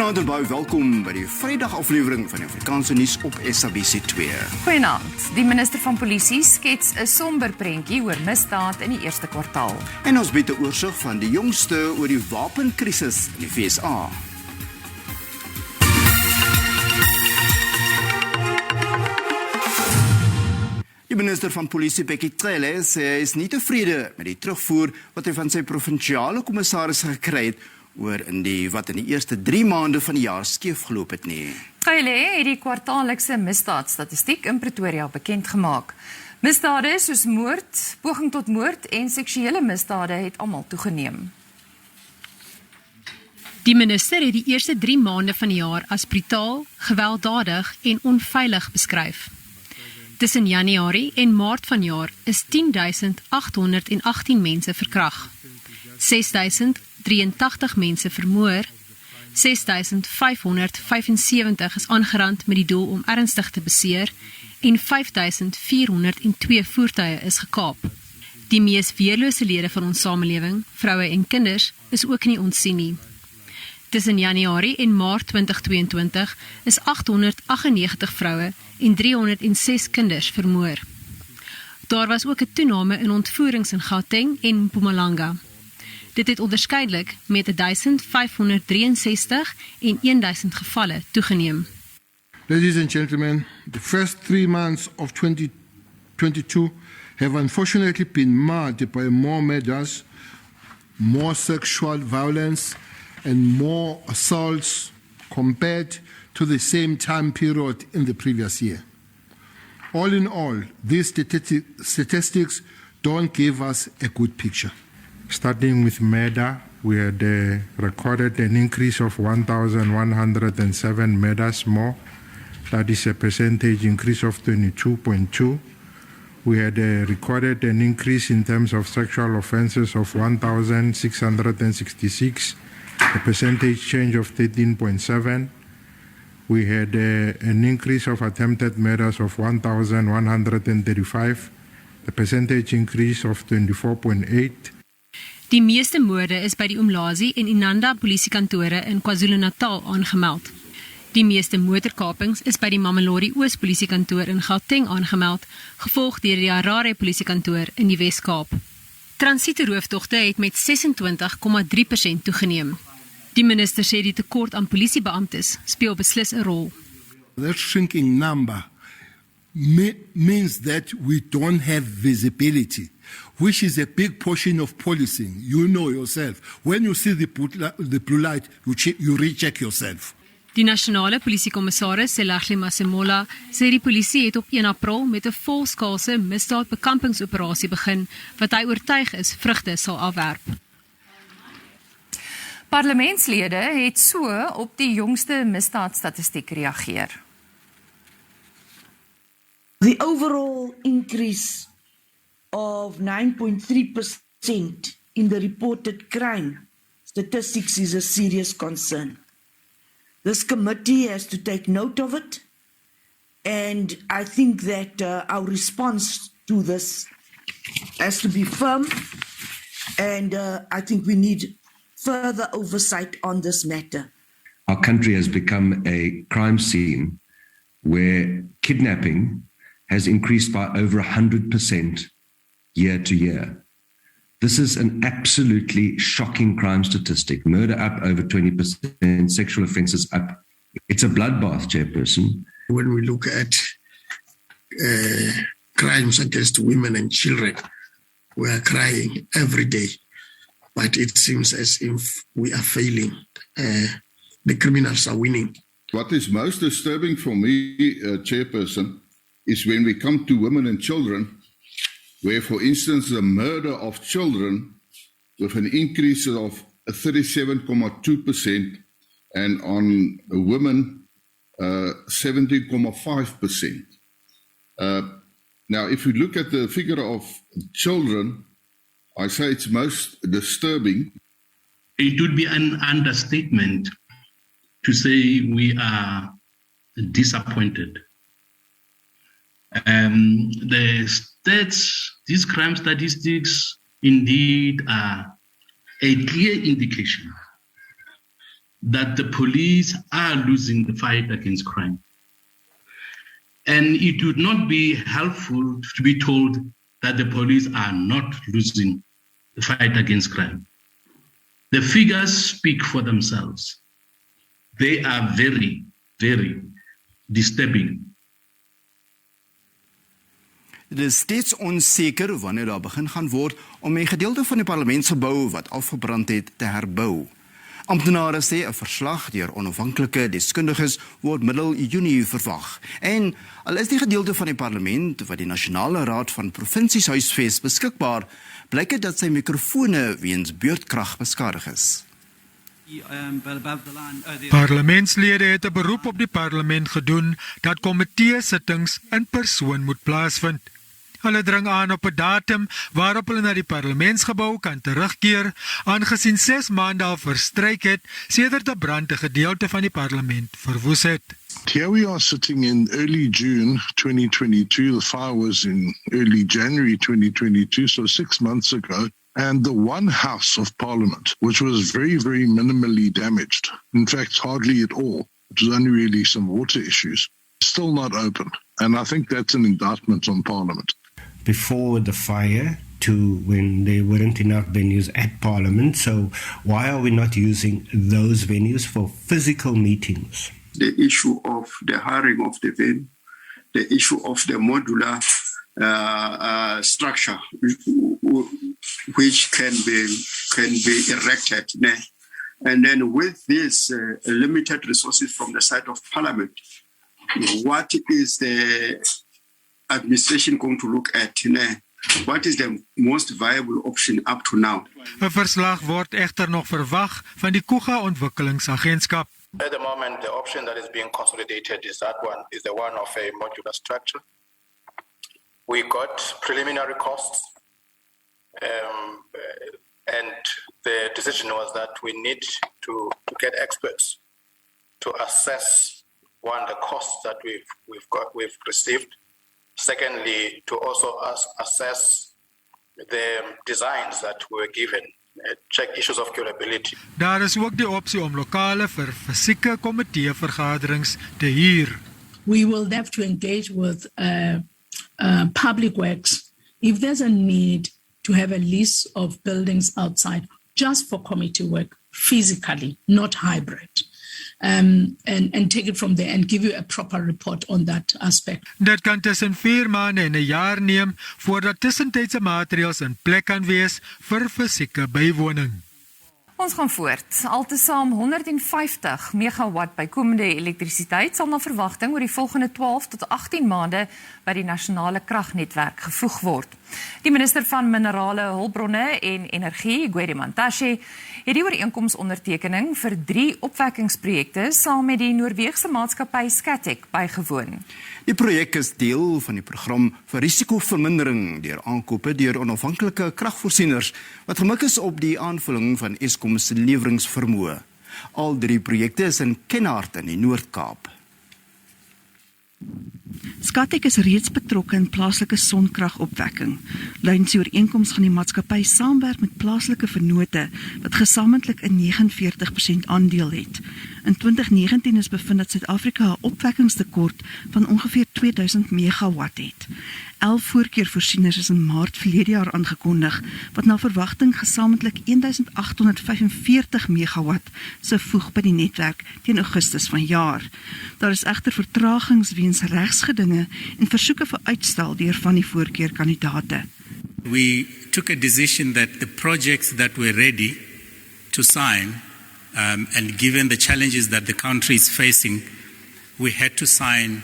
Goeienaand en baie welkom by die Vrydag aflewering van die Afrikaanse nuus op SABC 2. Goeienaand. Die minister van Polisie skets 'n somber prentjie oor misdaad in die eerste kwartaal. En ons bied 'n oorsig van die jongste oor die wapenkrisis in die VSA. Die minister van Polisie, perke, sê hy is nie tevrede met die terugvoer wat hy van sy provinsiale kommissaris gekry het oor wat in die eerste 3 maande van die jaar skeef geloop het nie. Kyle het die kwartaallikse misdaadstatistiek in Pretoria bekend gemaak. Misdade soos moord, poging tot moord en seksuele misdade het almal toegeneem. Die minister het die eerste 3 maande van die jaar as brutaal, gewelddadig en onveilig beskryf. Tussen Januarie en Maart vanjaar is 10.818 mense verkrag, 6.083 mense vermoor, 6.575 is aangerand met die doel om ernstig te beseer en 5.402 voertuie is gekaap. Die mees weerlose lede van ons samelewing, vroue en kinders, is ook nie ontsien nie. Tussen Januarie en Maart 2022 is 898 vroue en 306 kinders vermoor. Daar was ook 'n toename in ontvoerings in Gauteng en Mpumalanga. Dit het onderskeidelik met 1563 en 1000 gevalle toegeneem. Ladies and gentlemen, the first 3 months of 2022 have unfortunately been marred by more murders, more sexual violence, and more assaults compared to the same time period in the previous year. All in all, these statistics don't give us a good picture. Starting with murder, we had recorded an increase of 1,107 murders more. That is a percentage increase of 22.2. We had recorded an increase in terms of sexual offences of 1,666, a percentage change of 13.7. We had an increase of attempted murders of 1,135, a percentage increase of 24.8. Die meeste moorde is by die Umlazi en Inanda polisiekantore in KwaZulu-Natal aangemeld. Die meeste motorkapings is by die Mamelodi Oos polisiekantoor in Gauteng aangemeld, gevolg deur die Harare polisiekantoor in die Wes-Kaap. Transitoeroofdogte het met 26,3% toegeneem. Die minister sê die tekort aan polisiebeamptes speel beslis 'n rol. That shrinking number means that we don't have visibility, which is a big portion of policing. You know yourself. When you see the blue light, you recheck yourself. Die nasionale polisiekommissaris, Selagli Masemola, sê die polisie het op 1 April met 'n volskaalse misdaadbekampingsoperasie begin, wat hy oortuig is vrugte sal afwerp. Parlementslede het so op die jongste misdaadstatistiek reageer. The overall increase of 9.3% in the reported crime statistics is a serious concern. This committee has to take note of it, and I think that our response to this has to be firm, and I think we need further oversight on this matter. Our country has become a crime scene where kidnapping has increased by over 100% year to year. This is an absolutely shocking crime statistic. Murder up over 20%, sexual offences up. It's a bloodbath, Chairperson. When we look at crimes against women and children, we are crying every day. But it seems as if we are failing. The criminals are winning. What is most disturbing for me, Chairperson, is when we come to women and children, where, for instance, the murder of children with an increase of 37.2% and on women 17.5%. Now, if we look at the figure of children, I say it's most disturbing. It would be an understatement to say we are disappointed. These crime statistics indeed are a clear indication that the police are losing the fight against crime. And it would not be helpful to be told that the police are not losing the fight against crime. The figures speak for themselves. They are very, very disturbing. Dit is steeds onseker wanneer daar begin gaan word om 'n gedeelte van die parlementsgebou wat afgebrand het te herbou. Amptenare sê 'n verslag deur onafhanklike deskundiges word middel Junie verwag. En al is die gedeelte van die parlement wat die Nasionale Raad van Provinsies huisves beskikbaar, blyk dit dat sy mikrofone weens beurtkrag beskadig is. Parlementslede het 'n beroep op die parlement gedoen dat komitee-sittings in persoon moet plaasvind. Hulle dring aan op 'n datum waarop hulle na die parlementsgebou kan terugkeer, aangesien 6 maande al verstryk het sedert 'n brand 'n gedeelte van die parlement verwoes het. Here we are sitting in early June 2022. The fire was in early January 2022, so 6 months ago. And the one house of parliament, which was very, very minimally damaged, in fact, hardly at all, it was only really some water issues, still not open. And I think that's an indictment on parliament. Before the fire to when there weren't enough venues at parliament, so why are we not using those venues for physical meetings? The issue of the hiring of the venue, the issue of the modular structure, which can be erected. And then with this limited resources from the side of Parliament, what is the administration going to look at? What is the most viable option up to now? 'n Verslag word egter nog verwag van die Kuga Ontwikkelingsagentskap. At the moment, the option that is being consolidated is the one of a modular structure. We got preliminary costs, and the decision was that we need to get experts to assess, one, the costs that we've received. Secondly, to also assess the designs that were given, check issues of curability. Daar is ook die opsie om lokale vir fisieke komitee-vergaderings te huur. We will have to engage with public works if there's a need to have a list of buildings outside just for committee work physically, not hybrid. And take it from there and give you a proper report on that aspect. Dit kan tussen 4 maande en 'n jaar neem voordat tussentydse maatreëls in plek kan wees vir fisieke bywoning. Ons gaan voort. Altesaam 150 megawatt bykomende elektrisiteit sal na verwagting oor die volgende 12 tot 18 maande by die nasionale kragnetwerk gevoeg word. Die minister van Minerale, Hulpbronne en Energie, Mantashe, het die ooreenkomsondertekening vir 3 opwekkingsprojekte saam met die Noorweegse maatskappy Skatek bygewoon. Die projek is deel van die program vir risikovermindering deur aankope deur onafhanklike kragvoorsieners wat gemik is op die aanvulling van Eskom se leweringsvermoë. Al 3 projekte is in Kenhardt in die Noord-Kaap. Skatek is reeds betrokke in plaaslike sonkragopwekking. Lydens die ooreenkoms gaan die maatskappy saamwerk met plaaslike vennote wat gesamentlik 'n 49% aandeel het. In 2019 is bevind dat Suid-Afrika 'n opwekkingstekort van ongeveer 2000 megawatt het. 11 voorkeurvoorsieners is in Maart verlede jaar aangekondig, wat na verwagting gesamentlik 1845 megawatt sou voeg by die netwerk teen Augustus vanjaar. Daar is egter vertragings weens regsgedinge en versoeke vir uitstel deur van die voorkeurkandidate. We took a decision that the projects that were ready to sign, and given the challenges that the country is facing, we had to sign.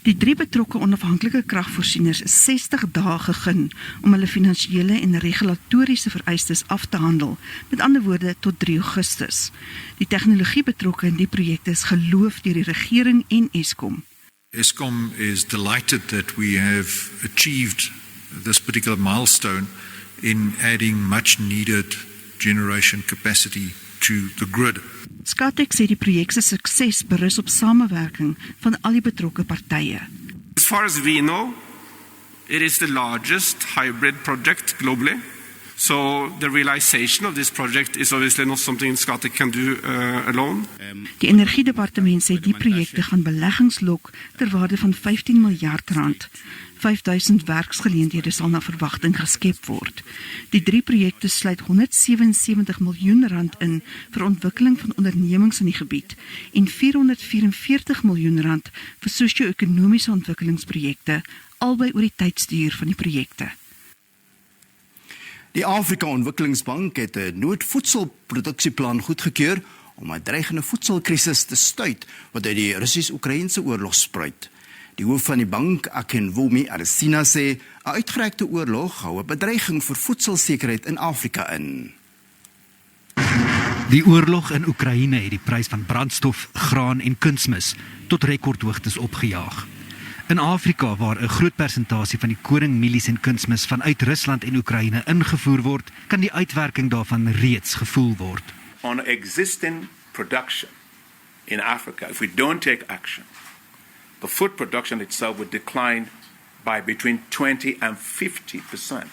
Die 3 betrokke onafhanklike kragvoorsieners is 60 dae gegee om hulle finansiële en regulatoriese vereistes af te handel, met ander woorde tot 3 Augustus. Die tegnologie betrokke in die projekte is geloof deur die regering en Eskom. Eskom is delighted that we have achieved this particular milestone in adding much needed generation capacity to the grid. Skatek sê die projek se sukses berus op samewerking van al die betrokke partye. As far as we know, it is the largest hybrid project globally. So the realization of this project is obviously not something Scotland can do alone. Die Energiedepartement sê die projekte gaan beleggings lok ter waarde van 15 miljard rand. 5000 werksgeleenthede sal na verwagting geskep word. Die 3 projekte sluit 177 miljoen rand in vir ontwikkeling van ondernemings in die gebied en 444 miljoen rand vir sosio-ekonomiese ontwikkelingsprojekte, albei oor die tydsduur van die projekte. Die Afrika Ontwikkelingsbank het 'n noodvoedselproduksieplan goedgekeur om 'n dreigende voedselkrisis te stuit wat uit die Russies-Oekraïense oorlog spruit. Die hoof van die bank, Akinwumi Adesina, sê 'n uitgerekte oorlog hou 'n bedreiging vir voedselsekerheid in Afrika in. Die oorlog in Oekraïne het die prys van brandstof, graan en kunsmis tot rekordhoogtes opgejaag. In Afrika, waar 'n groot persentasie van die koringmielies en kunsmis vanuit Rusland en Oekraïne ingevoer word, kan die uitwerking daarvan reeds gevoel word. On existing production in Africa, if we don't take action, the food production itself would decline by between 20 and 50%.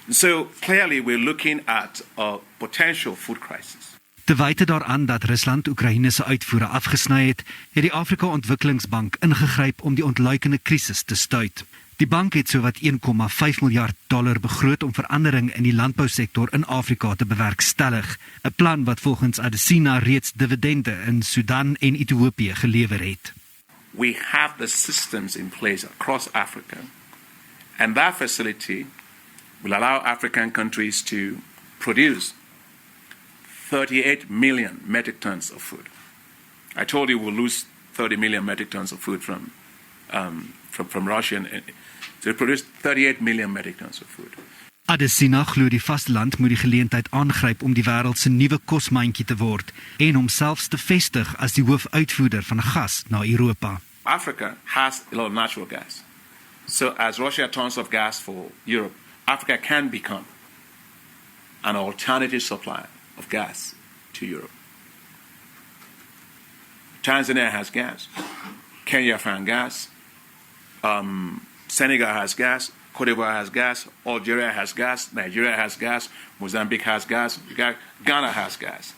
So clearly we're looking at a potential food crisis. Te wyte daaraan dat Rusland Oekraïne se uitvoere afgesny het die Afrika Ontwikkelingsbank ingegryp om die ontluikende krisis te stuit. Die bank het sowat $1,5 miljard begroot om verandering in die landbousektor in Afrika te bewerkstellig, 'n plan wat volgens Adesina reeds dividende in Sudan en Ethiopië gelewer het. We have the systems in place across Africa, and that facility will allow African countries to produce 38 million metric tons of food. I told you we'll lose 30 million metric tons of food from Russia. So we produce 38 million metric tons of food. Adesina glo die vasteland moet die geleentheid aangryp om die wêreld se nuwe kosmandjie te word en homself te vestig as die hoofuitvoerder van gas na Europa. Africa has a lot of natural gas. So as Russia turns off gas for Europe, Africa can become an alternative supplier of gas to Europe. Tanzania has gas. Kenya found gas. Senegal has gas. Cote d'Ivoire has gas. Algeria has gas. Nigeria has gas. Mozambique has gas. Ghana has gas.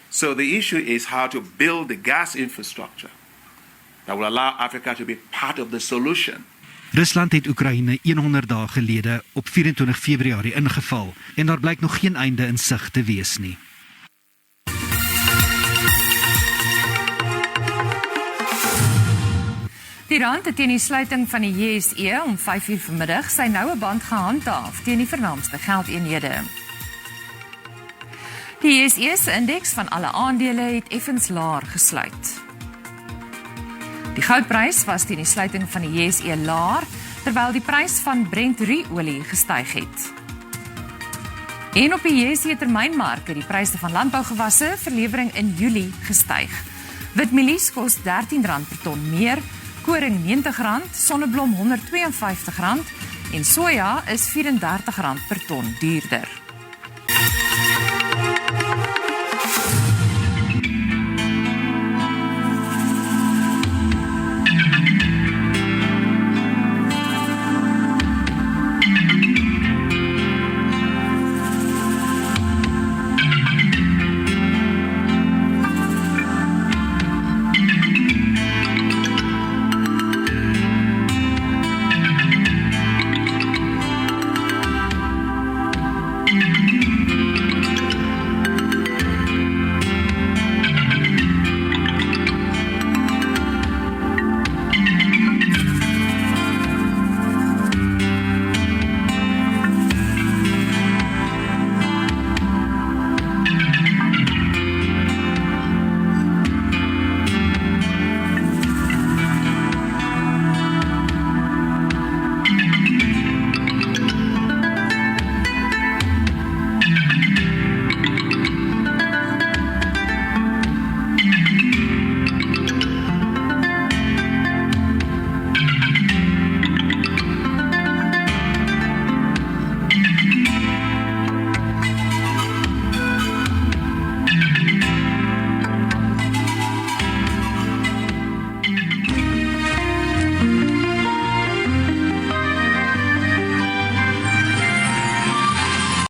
So the issue is how to build the gas infrastructure that will allow Africa to be part of the solution. Rusland het Oekraïne 100 dae gelede op 24 Februarie ingeval en daar blyk nog geen einde in sig te wees nie. Die rand het teen die sluiting van die JSE om 5:00 vanmiddag sy noue band gehandhaaf teen die vernaamste geldeenhede. Die JSE se indeks van alle aandele het effens laer gesluit. Die goudprys was teen die sluiting van die JSE laer, terwyl die prys van Brent-olie gestyg het. En op die JSE termynmark het die pryse van landbougewasse vir lewering in Julie gestyg. Witmielies kos R13 per ton meer, koring R90, sonneblom R152 en soja is R34 per ton duurder.